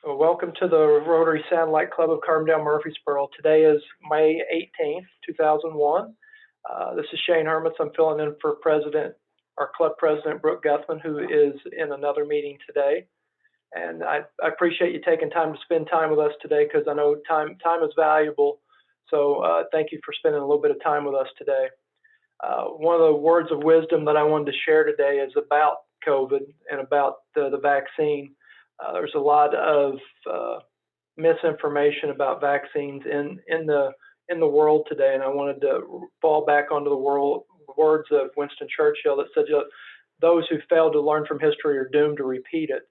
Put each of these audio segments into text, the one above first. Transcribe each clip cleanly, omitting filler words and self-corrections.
Well, welcome to the Rotary Satellite Club of Carbondale, Murphysboro. Today is May 18th, 2001. This is Shane Hermits. I'm filling in for our club president, Brooke Guthman, who is in another meeting today. And I appreciate you taking time to spend time with us today, because I know time is valuable. So thank you for spending a little bit of time with us today. One of the words of wisdom that I wanted to share today is about COVID and about the vaccine. There's a lot of misinformation about vaccines in the world today, and I wanted to fall back onto the words of Winston Churchill that said, "Those who fail to learn from history are doomed to repeat it."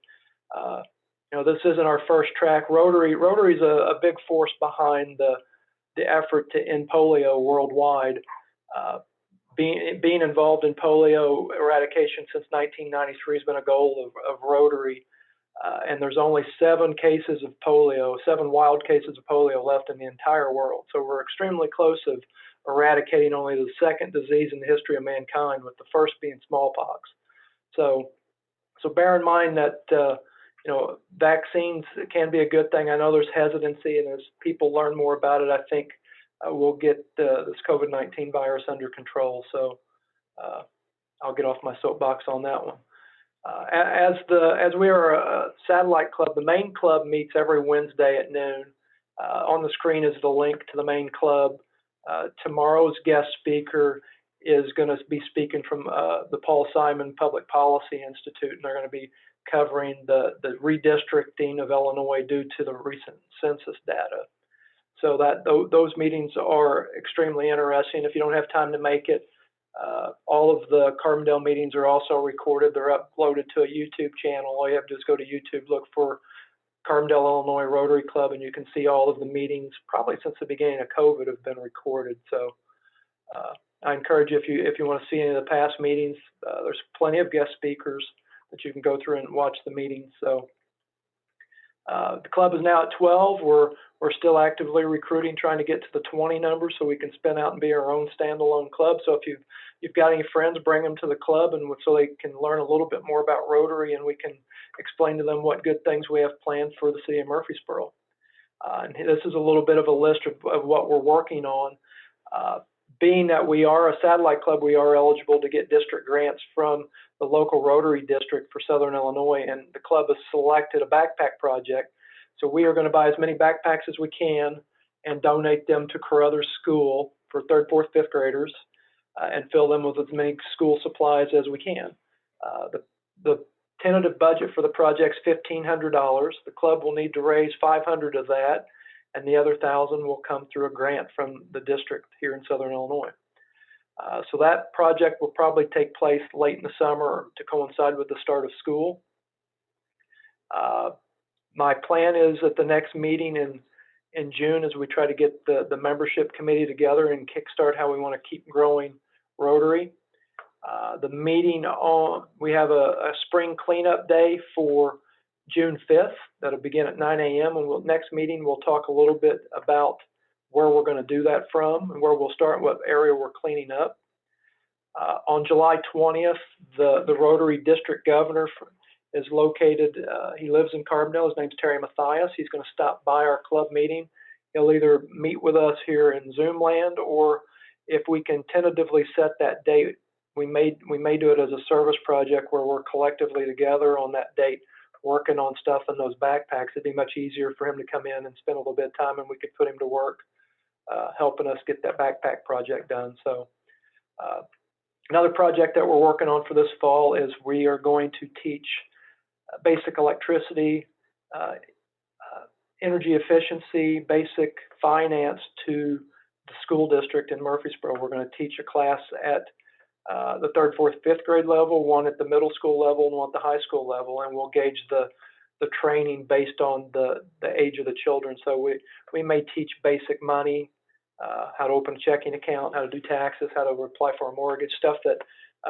This isn't our first track. Rotary is a big force behind the effort to end polio worldwide. Being involved in polio eradication since 1993 has been a goal of Rotary. And there's only 7 wild cases of polio left in the entire world. So we're extremely close of eradicating only the second disease in the history of mankind, with the first being smallpox. So bear in mind that vaccines can be a good thing. I know there's hesitancy, and as people learn more about it, I think we'll get this COVID-19 virus under control. So I'll get off my soapbox on that one. As we are a satellite club, the main club meets every Wednesday at noon. On the screen is the link to the main club. Tomorrow's guest speaker is going to be speaking from the Paul Simon Public Policy Institute, and they're going to be covering the redistricting of Illinois due to the recent census data. So those meetings are extremely interesting. If you don't have time to make it, all of the Carbondale meetings are also recorded. They're uploaded to a YouTube channel. All you have to do is go to YouTube, look for Carbondale, Illinois Rotary Club, and you can see all of the meetings, probably since the beginning of COVID, have been recorded. So I encourage you, if you want to see any of the past meetings, there's plenty of guest speakers that you can go through and watch the meetings. So the club is now at 12. We're still actively recruiting, trying to get to the 20 number so we can spin out and be our own standalone club. So if you've got any friends, bring them to the club, and so they can learn a little bit more about Rotary, and we can explain to them what good things we have planned for the city of Murphysboro. And this is a little bit of a list of what we're working on. Being that we are a satellite club, we are eligible to get district grants from the local Rotary district for Southern Illinois, and the club has selected a backpack project. So we are going to buy as many backpacks as we can and donate them to Carruthers School for 3rd, 4th, 5th graders, and fill them with as many school supplies as we can. The tentative budget for the project is $1,500. The club will need to raise $500 of that, and the other $1,000 will come through a grant from the district here in Southern Illinois. So that project will probably take place late in the summer to coincide with the start of school. My plan is at the next meeting in June, as we try to get the membership committee together and kickstart how we want to keep growing Rotary. The meeting we have a spring cleanup day for June 5th. That'll begin at 9 a.m. And next meeting, we'll talk a little bit about where we're going to do that from and where we'll start, what area we're cleaning up. On July 20th, the Rotary District Governor is located, he lives in Carbondale. His name's Terry Mathias. He's going to stop by our club meeting. He'll either meet with us here in Zoom land, or if we can tentatively set that date, we may do it as a service project where we're collectively together on that date working on stuff in those backpacks. It'd be much easier for him to come in and spend a little bit of time, and we could put him to work helping us get that backpack project done. So another project that we're working on for this fall is we are going to teach basic electricity, energy efficiency, basic finance to the school district in Murphysboro. We're going to teach a class at the 3rd, 4th, 5th grade level, one at the middle school level, and one at the high school level, and we'll gauge the training based on the age of the children. So we may teach basic money, how to open a checking account, how to do taxes, how to apply for a mortgage, stuff that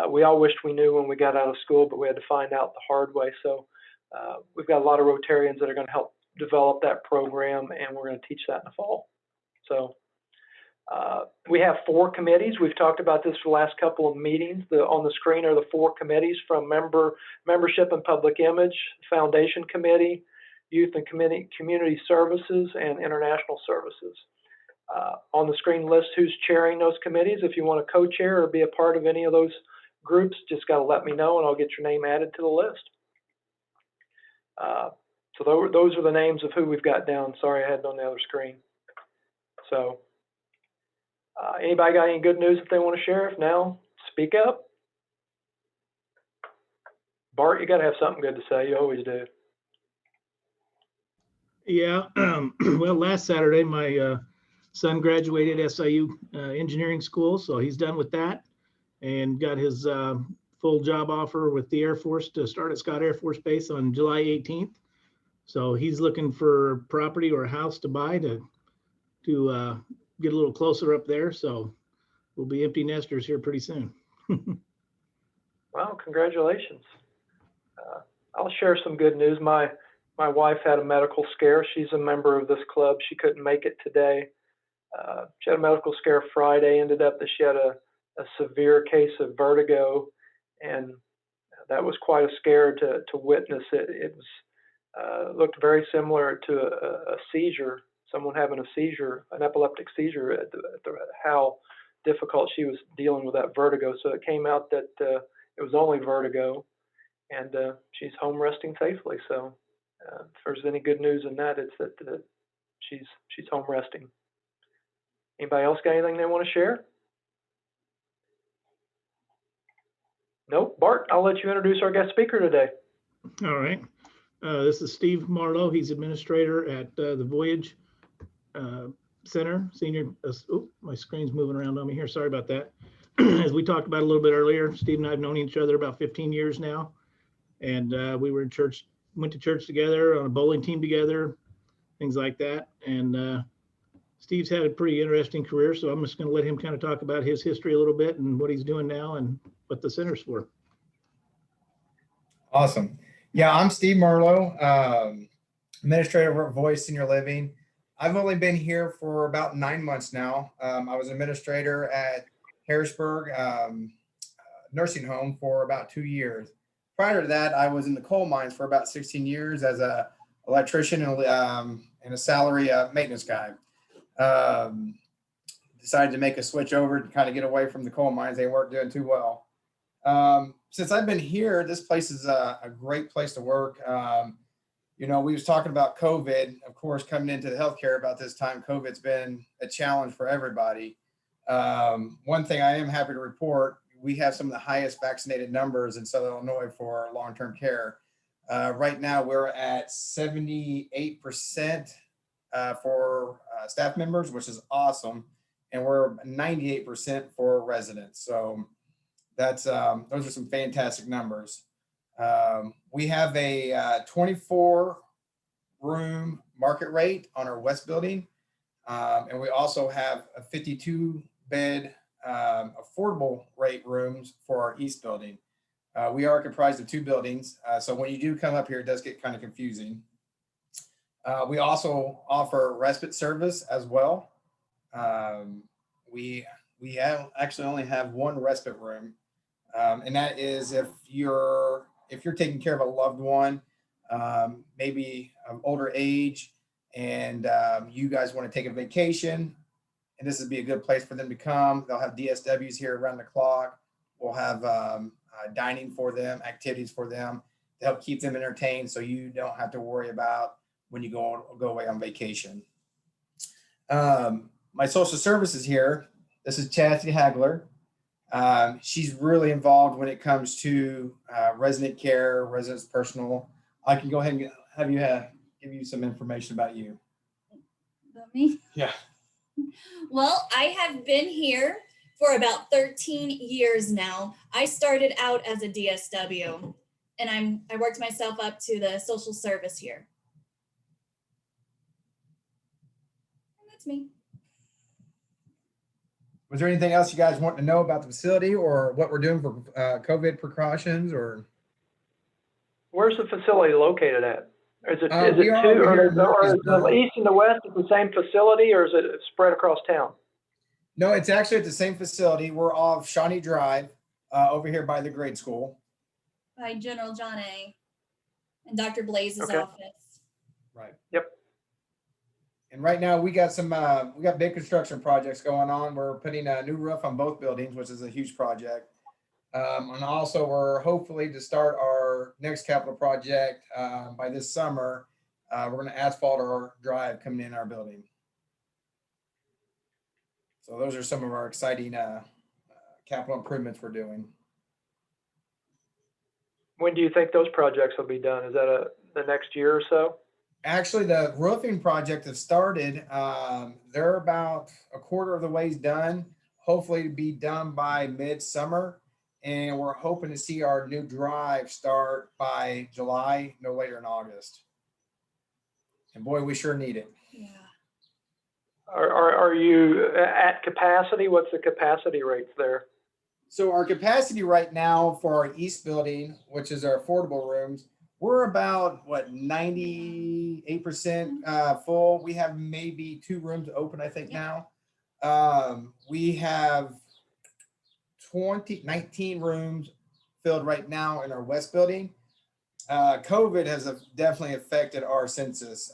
we all wished we knew when we got out of school, but we had to find out the hard way. So we've got a lot of Rotarians that are going to help develop that program, and we're going to teach that in the fall. So we have 4 committees. We've talked about this for the last couple of meetings. On the screen are the 4 committees from membership and public image, foundation committee, Youth and Community Services, and International Services. On the screen list who's chairing those committees. If you want to co-chair or be a part of any of those groups, just got to let me know and I'll get your name added to the list. So those are the names of who we've got down. Sorry, I had it on the other screen. So anybody got any good news that they want to share? If now, speak up. Bart, you got to have something good to say. You always do. Yeah. Well, last Saturday, my son graduated SIU engineering school, so he's done with that and got his full job offer with the Air Force to start at Scott Air Force Base on July 18th. So he's looking for property or a house to buy to get a little closer up there. So we'll be empty nesters here pretty soon. Well, congratulations. I'll share some good news. My wife had a medical scare. She's a member of this club. She couldn't make it today. She had a medical scare Friday. Ended up that she had a severe case of vertigo, and that was quite a scare to witness. It was looked very similar to a seizure. Someone having a seizure, an epileptic seizure, at how difficult she was dealing with that vertigo. So it came out that it was only vertigo, and she's home resting safely. So if there's any good news in that, it's that she's home resting. Anybody else got anything they want to share? Nope. Bart, I'll let you introduce our guest speaker today. All right. This is Steve Marlow. He's administrator at the Voyage Center, senior. Oh, my screen's moving around on me here. Sorry about that. As we talked about a little bit earlier, Steve and I have known each other about 15 years now. And we were in church, went to church together, on a bowling team together, things like that. And Steve's had a pretty interesting career, so I'm just going to let him kind of talk about his history a little bit and what he's doing now and what the center's for. Awesome. Yeah, I'm Steve Marlow, administrator at Voyage Senior Living. I've only been here for about 9 months now. I was administrator at Harrisburg nursing home for about 2 years. Prior to that, I was in the coal mines for about 16 years as an electrician and a salary maintenance guy. Decided to make a switch over to kind of get away from the coal mines. They weren't doing too well. Since I've been here, this place is a great place to work. You know, we was talking about COVID, of course, coming into the healthcare about this time. COVID's been a challenge for everybody. One thing I am happy to report, we have some of the highest vaccinated numbers in Southern Illinois for long-term care. Right now, we're at 78% for staff members, which is awesome. And we're 98% for residents. So that's those are some fantastic numbers. We have a 24-room market rate on our west building. And we also have a 52-bed affordable rate rooms for our east building. We are comprised of 2 buildings. So when you do come up here, it does get kind of confusing. We also offer respite service as well. We actually only have 1 respite room. And that is if you're taking care of a loved one, maybe of older age, and you guys want to take a vacation, and this would be a good place for them to come. They'll have DSWs here around the clock. We'll have dining for them, activities for them to help keep them entertained, so you don't have to worry about when you go away on vacation. My social services here. This is Chastity Hagler. She's really involved when it comes to resident care, residents personal. I can go ahead and have you give you some information about you. About me? Yeah. Well, I have been here for about 13 years now. I started out as a DSW, and I worked myself up to the social service here. And that's me. Was there anything else you guys want to know about the facility or what we're doing for COVID precautions? Or Where's the facility located at? Is it we two, are over or here is in the east and the west is the same facility, or is it spread across town? No, it's actually at the same facility. We're off Shawnee Drive over here by the grade school. By General John A. and Dr. Blaze's Okay. office. Right. Yep. And right now we got we got big construction projects going on. We're putting a new roof on both buildings, which is a huge project. And also we're hopefully to start our next capital project by this summer. We're going to asphalt our drive coming in our building. So those are some of our exciting capital improvements we're doing. When do you think those projects will be done? Is that the next year or so? Actually, the roofing project has started. They're about a quarter of the ways done. Hopefully to be done by midsummer. And we're hoping to see our new drive start by July, no later than August. And boy, we sure need it. Yeah. Are you at capacity? What's the capacity rates there? So our capacity right now for our east building, which is our affordable rooms, we're about 98% full. We have maybe 2 rooms open, I think now. We have 19 rooms filled right now in our west building. COVID has definitely affected our census.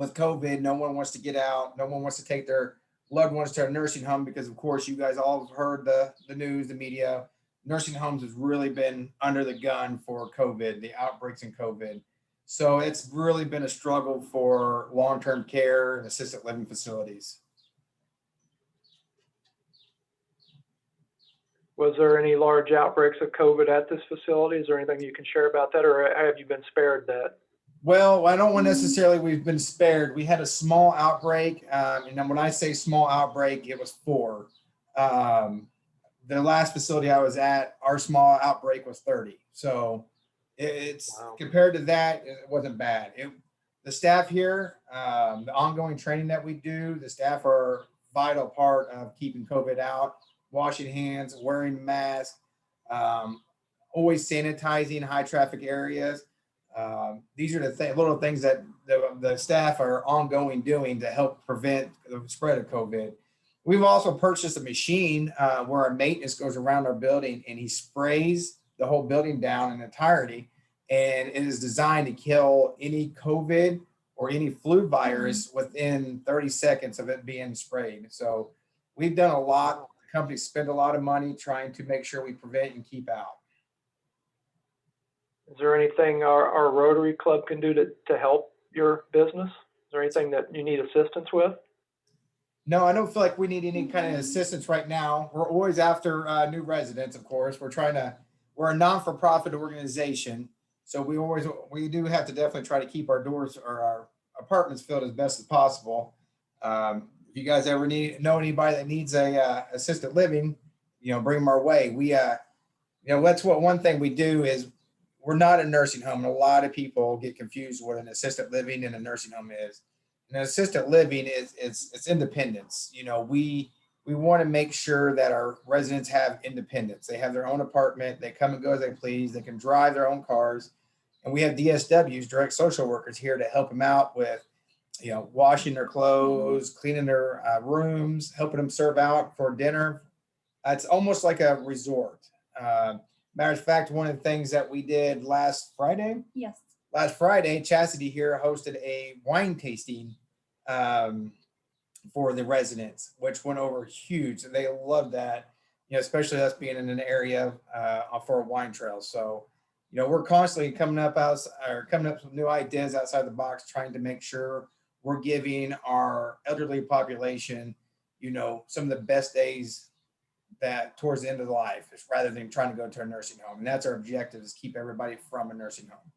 With COVID, no one wants to get out. No one wants to take their loved ones to a nursing home because, of course, you guys all have heard the news, the media. Nursing homes has really been under the gun for COVID, the outbreaks in COVID. So it's really been a struggle for long-term care and assisted living facilities. Was there any large outbreaks of COVID at this facility? Is there anything you can share about that, or have you been spared that? Well, I don't want necessarily we've been spared. We had a small outbreak, and when I say small outbreak, it was 4. The last facility I was at, our small outbreak was 30. So it's Wow. Compared to that, it wasn't bad. The staff here, the ongoing training that we do, the staff are a vital part of keeping COVID out, washing hands, wearing masks, always sanitizing high traffic areas. These are the little things that the staff are ongoing doing to help prevent the spread of COVID. We've also purchased a machine where our maintenance goes around our building and he sprays the whole building down in entirety. And it is designed to kill any COVID or any flu virus within 30 seconds of it being sprayed. So we've done a lot. The company spent a lot of money trying to make sure we prevent and keep out. Is there anything our Rotary Club can do to help your business? Is there anything that you need assistance with? No, I don't feel like we need any kind of assistance right now. We're always after new residents, of course. We're a non-for-profit organization. So we do have to definitely try to keep our doors or our apartments filled as best as possible. If you guys ever know anybody that needs a assisted living, bring them our way. That's one thing we do is we're not a nursing home. And a lot of people get confused what an assisted living and a nursing home is. And an assisted living it's independence. We want to make sure that our residents have independence. They have their own apartment. They come and go as they please. They can drive their own cars. And we have DSWs, direct social workers, here to help them out with, washing their clothes, cleaning their rooms, helping them serve out for dinner. It's almost like a resort. Matter of fact, one of the things that we did last Friday, Chastity here hosted a wine tasting for the residents, which went over huge. And they loved that, especially us being in an area for a wine trail. So, we're constantly coming up with new ideas outside the box, trying to make sure we're giving our elderly population, some of the best days that towards the end of life, rather than trying to go to a nursing home. And that's our objective, is keep everybody from a nursing home.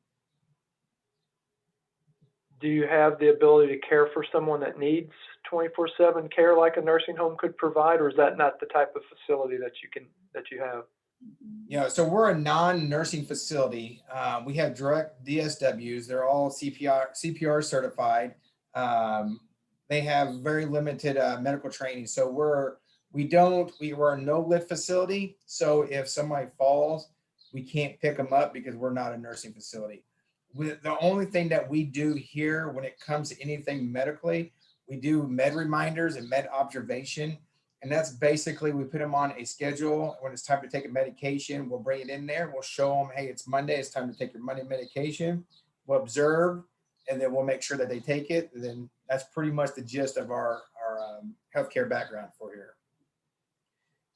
Do you have the ability to care for someone that needs 24/7 care like a nursing home could provide, or is that not the type of facility that you have? So we're a non-nursing facility. We have direct DSWs. They're all CPR certified. They have very limited medical training. So we're a no-lift facility. So if somebody falls, we can't pick them up because we're not a nursing facility. The only thing that we do here when it comes to anything medically, we do med reminders and med observation. And that's basically, we put them on a schedule. When it's time to take a medication, we'll bring it in there. We'll show them, hey, it's Monday. It's time to take your Monday medication. We'll observe. and then we'll make sure that they take it. And then that's pretty much the gist of our healthcare background for here.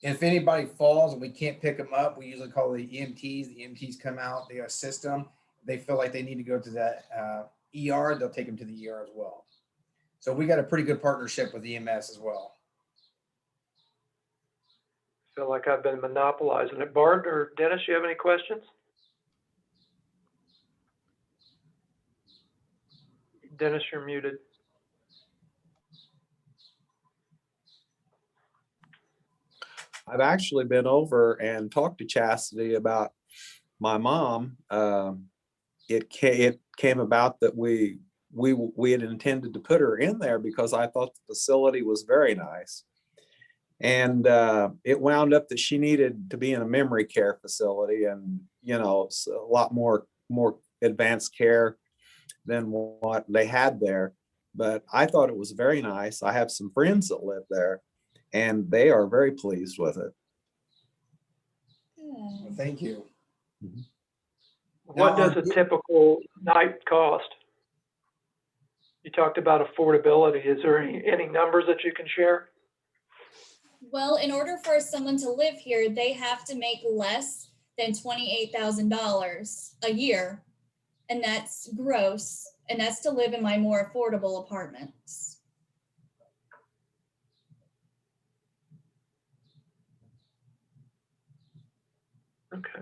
If anybody falls and we can't pick them up, we usually call the EMTs. The EMTs come out, they assist them. They feel like they need to go to that ER, they'll take them to the ER as well. So we got a pretty good partnership with EMS as well. Feel like I've been monopolizing it. Bart or Dennis, you have any questions? Dennis, you're muted. I've actually been over and talked to Chastity about my mom. It came about that we had intended to put her in there because I thought the facility was very nice. And it wound up that she needed to be in a memory care facility, and you know, a lot more advanced care than what they had there. But I thought it was very nice. I have some friends that live there, and they are very pleased with it. Well, thank you. What does a typical night cost? You talked about affordability. Is there any numbers that you can share? Well, in order for someone to live here, they have to make less than $28,000 a year, and that's gross, and that's to live in my more affordable apartments. Okay.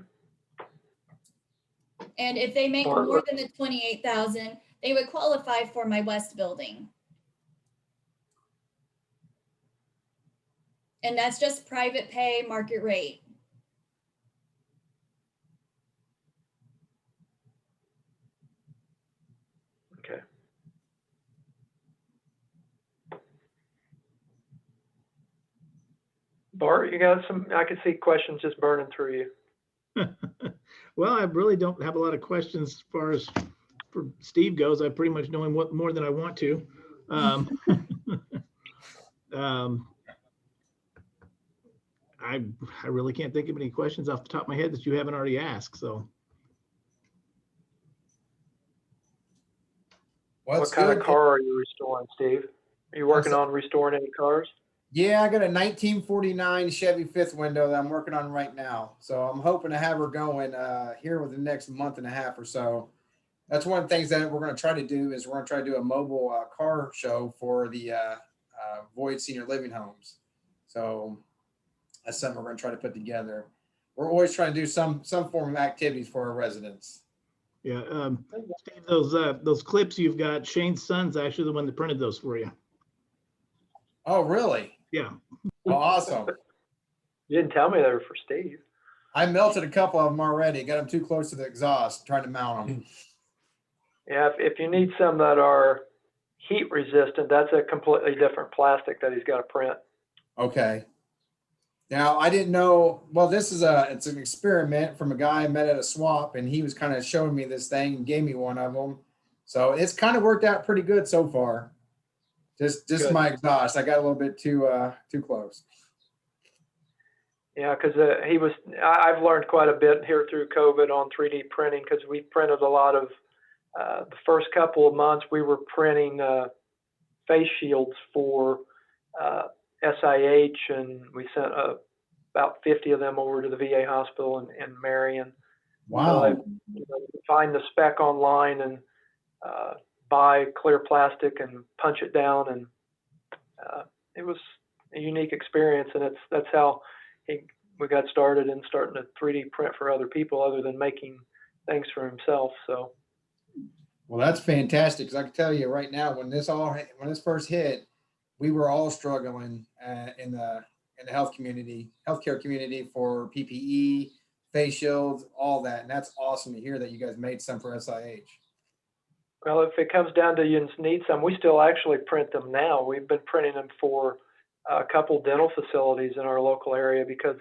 And if they make more than the 28,000, they would qualify for my West building. And that's just private pay, market rate. Okay. Bart, you got some, I can see questions just burning through you. Well, I really don't have a lot of questions as far as for Steve goes. I pretty much know him more than I want to. I really can't think of any questions off the top of my head that you haven't already asked. So, Well, what kind of car are you restoring, Steve? Are you working on restoring any cars? Yeah, I got a 1949 Chevy fifth window that I'm working on right now. So I'm hoping to have her going here within the next month and a half or so. That's one of the things that we're going to try to do is we're going to try to do a mobile car show for the Voyage Senior Living Homes. So that's something we're going to try to put together. We're always trying to do some form of activities for our residents. yeah, Steve, those clips you've got, Shane's son's actually the one that printed those for you. Oh, really? Yeah. Oh, awesome. You didn't tell me they were for Steve. I melted a couple of them already. Got them too close to the exhaust, trying to mount them. Yeah, if you need some that are heat resistant, that's a completely different plastic that he's got to print. Okay. Now I didn't know. Well, this is it's an experiment from a guy I met at a swap, and he was kind of showing me this thing and gave me one of them. So it's kind of worked out pretty good so far. Just good. My exhaust. I got a little bit too close. Yeah, because I've learned quite a bit here through COVID on 3D printing, because we printed a lot of the first couple of months we were printing face shields for SIH, and we sent about 50 of them over to the VA hospital in Marion. Wow. So I find the spec online and buy clear plastic and punch it down, and it was a unique experience, and that's how we got started in starting to 3D print for other people other than making things for himself. So, well, that's fantastic, because I can tell you right now, when this first hit, we were all struggling in the healthcare community for PPE, face shields, all that, and that's awesome to hear that you guys made some for SIH. Well, if it comes down to you need some, we still actually print them now. We've been printing them for a couple dental facilities in our local area because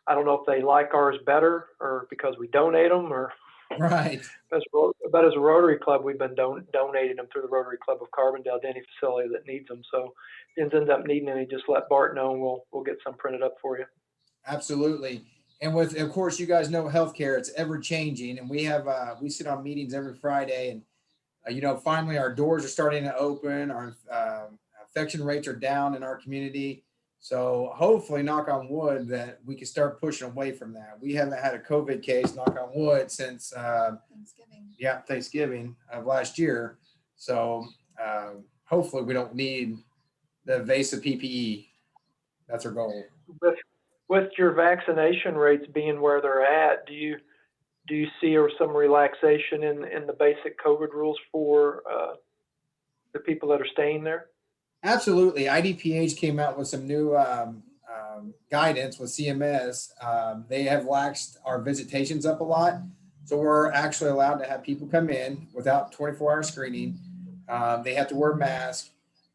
I don't know if they like ours better or because we donate them or right. But as a Rotary Club, we've been donating them through the Rotary Club of Carbondale to any facility that needs them. So if you end up needing any, just let Bart know and we'll get some printed up for you. Absolutely. And of course, you guys know healthcare, it's ever changing, and we sit on meetings every Friday, and Finally our doors are starting to open. Our infection rates are down in our community. So hopefully, knock on wood, that we can start pushing away from that. We haven't had a COVID case, knock on wood, since Thanksgiving of last year. So hopefully we don't need the invasive PPE. That's our goal. With your vaccination rates being where they're at, do you see some relaxation in the basic COVID rules for the people that are staying there? Absolutely. IDPH came out with some new guidance with CMS. They have laxed our visitations up a lot. So we're actually allowed to have people come in without 24-hour screening. They have to wear a mask.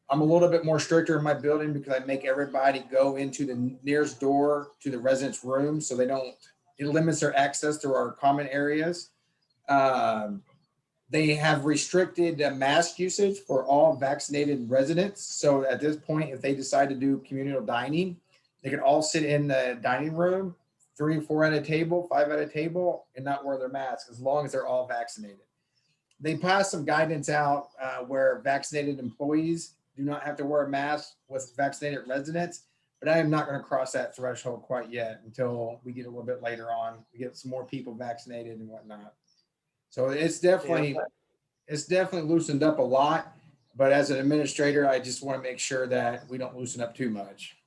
I'm a little bit more stricter in my building because I make everybody go into the nearest door to the resident's room, so it limits their access to our common areas. They have restricted mask usage for all vaccinated residents. So at this point, if they decide to do communal dining, they can all sit in the dining room, 3 or 4 at a table, 5 at a table, and not wear their masks as long as they're all vaccinated. They passed some guidance out where vaccinated employees do not have to wear a mask with vaccinated residents, but I am not going to cross that threshold quite yet until we get a little bit later on. We get some more people vaccinated and whatnot. So it's definitely loosened up a lot, but as an administrator, I just want to make sure that we don't loosen up too much.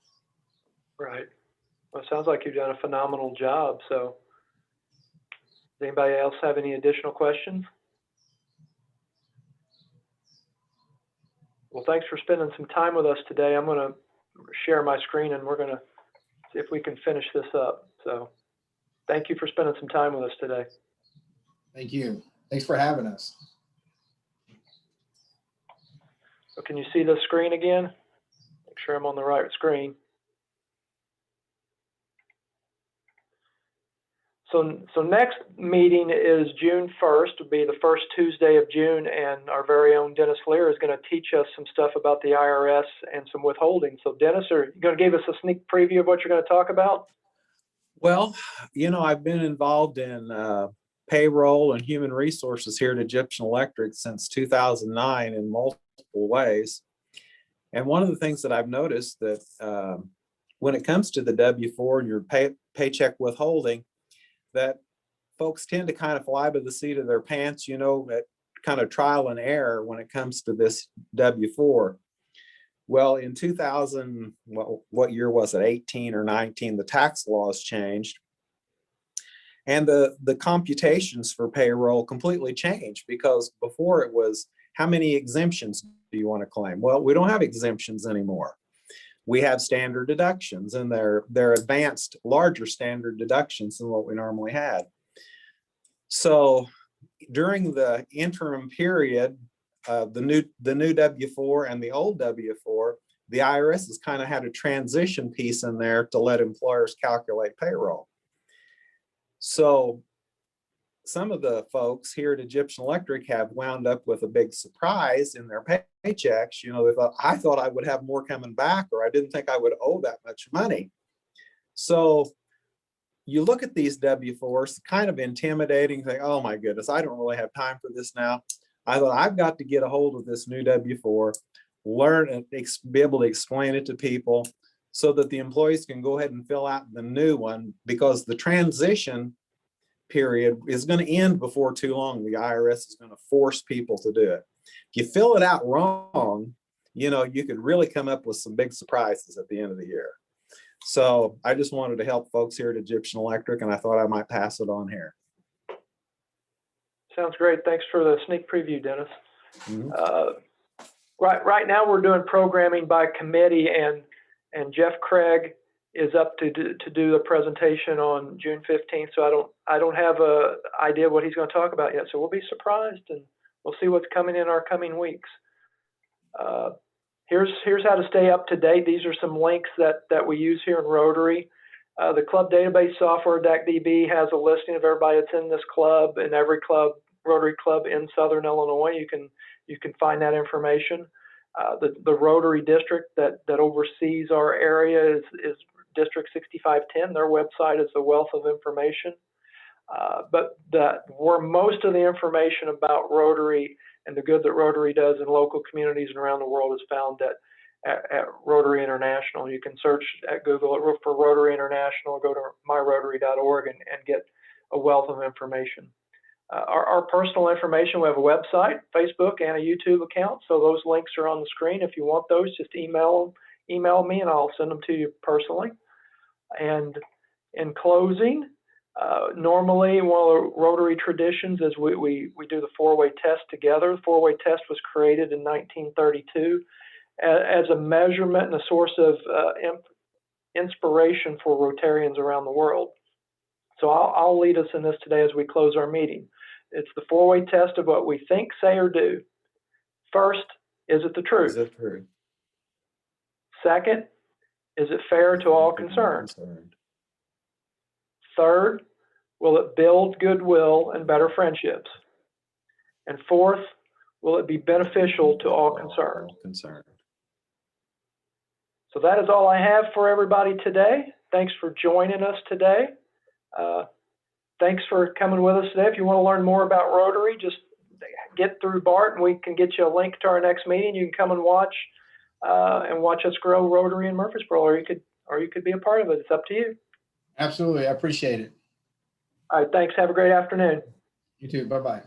Right. Well, it sounds like you've done a phenomenal job. So does anybody else have any additional questions? Well, thanks for spending some time with us today. I'm going to share my screen and we're going to see if we can finish this up. So thank you for spending some time with us today. Thank you. Thanks for having us. So can you see the screen again? Make sure I'm on the right screen. So next meeting is June 1st, will be the first Tuesday of June, and our very own Dennis Lear is going to teach us some stuff about the IRS and some withholding. So Dennis, are you going to give us a sneak preview of what you're going to talk about? Well, I've been involved in payroll and human resources here at Egyptian Electric since 2009 in multiple ways. And one of the things that I've noticed that when it comes to the W-4 and your paycheck withholding, that folks tend to kind of fly by the seat of their pants, at kind of trial and error when it comes to this W-4. Well, in 2000, what year was it, 18 or 19, the tax laws changed. And the computations for payroll completely changed, because before it was, how many exemptions do you want to claim? Well, we don't have exemptions anymore. We have standard deductions, and they're advanced, larger standard deductions than what we normally had. So during the interim period, the new W-4 and the old W-4, the IRS has kind of had a transition piece in there to let employers calculate payroll. So some of the folks here at Egyptian Electric have wound up with a big surprise in their paychecks. I thought I would have more coming back, or I didn't think I would owe that much money. So you look at these W-4s, kind of intimidating, think, oh my goodness, I don't really have time for this now. I thought, I've got to get a hold of this new W-4, learn and be able to explain it to people so that the employees can go ahead and fill out the new one, because the transition period is going to end before too long. The IRS is going to force people to do it. If you fill it out wrong, you could really come up with some big surprises at the end of the year. So I just wanted to help folks here at Egyptian Electric, and I thought I might pass it on here. Sounds great. Thanks for the sneak preview, Dennis. Mm-hmm. Right now we're doing programming by committee, and Jeff Craig is up to do the presentation on June 15th. So I don't have a idea what he's going to talk about yet. So we'll be surprised, and we'll see what's coming in our coming weeks. Here's how to stay up to date. These are some links that we use here in Rotary. The club database software, DACDB, has a listing of everybody that's in this club, and every Rotary club in Southern Illinois. You can find that information. The Rotary district that oversees our area is District 6510. Their website is a wealth of information. But where most of the information about Rotary and the good that Rotary does in local communities and around the world is found at Rotary International. You can search at Google for Rotary International, go to myrotary.org and get a wealth of information. Our personal information, we have a website, Facebook, and a YouTube account. So those links are on the screen. If you want those, just email me and I'll send them to you personally. And in closing, normally one of the Rotary traditions is we do the four-way test together. The four-way test was created in 1932 as a measurement and a source of inspiration for Rotarians around the world. So I'll lead us in this today as we close our meeting. It's the four-way test of what we think, say, or do. First, is it the truth? Is it true? Second, is it fair to all concerned? Third, will it build goodwill and better friendships? And fourth, will it be beneficial to all concerned? So that is all I have for everybody today. Thanks for joining us today. Thanks for coming with us today. If you want to learn more about Rotary, just get through Bart and we can get you a link to our next meeting. You can come and watch us grow Rotary in Murphysboro, or you could be a part of it. It's up to you. Absolutely. I appreciate it. All right. Thanks. Have a great afternoon. You too. Bye-bye.